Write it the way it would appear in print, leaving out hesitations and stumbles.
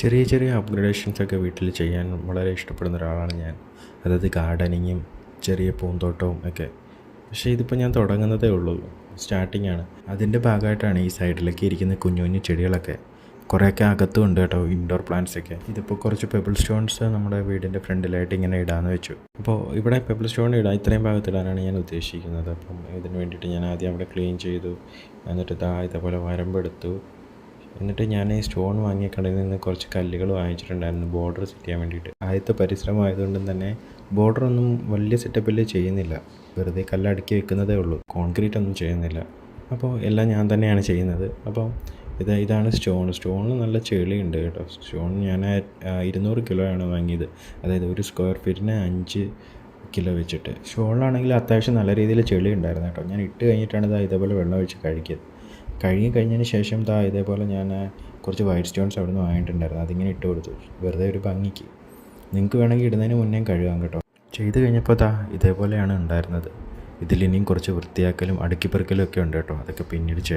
ചെറിയ ചെറിയ അപ്ഗ്രഡേഷൻസൊക്കെ വീട്ടിൽ ചെയ്യാൻ വളരെ ഇഷ്ടപ്പെടുന്ന ഒരാളാണ് ഞാൻ. അതായത് ഗാർഡനിങ്ങും ചെറിയ പൂന്തോട്ടവും ഒക്കെ. പക്ഷേ ഇതിപ്പോൾ ഞാൻ തുടങ്ങുന്നതേ ഉള്ളൂ, സ്റ്റാർട്ടിംഗ് ആണ്. അതിൻ്റെ ഭാഗമായിട്ടാണ് ഈ സൈഡിലൊക്കെ ഇരിക്കുന്ന കുഞ്ഞു കുഞ്ഞു ചെടികളൊക്കെ. കുറേയൊക്കെ അകത്തും ഉണ്ട് കേട്ടോ, ഇൻഡോർ പ്ലാന്റ്സൊക്കെ. ഇതിപ്പോൾ കുറച്ച് പെബിൾ സ്റ്റോൺസ് നമ്മുടെ വീടിൻ്റെ ഫ്രണ്ടിലായിട്ട് ഇങ്ങനെ ഇടാമെന്ന് വെച്ചു. അപ്പോൾ ഇവിടെ പെബിൾ സ്റ്റോൺ ഇടാം, ഇത്രയും ഭാഗത്തിടാനാണ് ഞാൻ ഉദ്ദേശിക്കുന്നത്. അപ്പം ഇതിന് വേണ്ടിയിട്ട് ഞാൻ ആദ്യം അവിടെ ക്ലീൻ ചെയ്തു. എന്നിട്ട് ഇതേപോലെ വരമ്പെടുത്തു. എന്നിട്ട് ഞാൻ ഈ സ്റ്റോൺ വാങ്ങിയ കടയിൽ നിന്ന് കുറച്ച് കല്ലുകൾ വാങ്ങിച്ചിട്ടുണ്ടായിരുന്നു ബോർഡർ സെറ്റ് ചെയ്യാൻ വേണ്ടിയിട്ട്. ആദ്യത്തെ പരിശ്രമം ആയതുകൊണ്ടും തന്നെ ബോർഡറൊന്നും വലിയ സെറ്റപ്പിൽ ചെയ്യുന്നില്ല, വെറുതെ കല്ലടുക്കി വെക്കുന്നതേ ഉള്ളൂ, കോൺക്രീറ്റ് ഒന്നും ചെയ്യുന്നില്ല. അപ്പോൾ എല്ലാം ഞാൻ തന്നെയാണ് ചെയ്യുന്നത്. അപ്പോൾ ഇതാണ് സ്റ്റോണിന് നല്ല ചെളിയുണ്ട് കേട്ടോ. സ്റ്റോൺ ഞാൻ 200 കിലോയാണ് വാങ്ങിയത്, അതായത് ഒരു സ്ക്വയർ ഫീറ്റിന് 5 കിലോ വെച്ചിട്ട്. സ്റ്റോണിലാണെങ്കിൽ അത്യാവശ്യം നല്ല രീതിയിൽ ചെളി ഉണ്ടായിരുന്നു കേട്ടോ. ഞാൻ ഇട്ട് കഴിഞ്ഞിട്ടാണ് ഇതേപോലെ വെള്ളം ഒഴിച്ച് കഴുകി കഴിഞ്ഞതിന് ശേഷം ഇതേപോലെ ഞാൻ കുറച്ച് വൈറ്റ് സ്റ്റോൺസ് അവിടെ നിന്ന് വാങ്ങിയിട്ടുണ്ടായിരുന്നു, അതിങ്ങനെ ഇട്ട് കൊടുത്തു, വെറുതെ ഒരു ഭംഗിക്ക്. നിങ്ങൾക്ക് വേണമെങ്കിൽ ഇടുന്നതിന് മുന്നേ കഴുകാം കേട്ടോ. ചെയ്ത് കഴിഞ്ഞപ്പോൾ ഇതേപോലെയാണ് ഉണ്ടായിരുന്നത്. ഇതിലിനിയും കുറച്ച് വൃത്തിയാക്കലും അടുക്കിപ്പെറുക്കലും ഒക്കെ ഉണ്ട് കേട്ടോ, അതൊക്കെ പിന്നീട് ചെയ്യാം.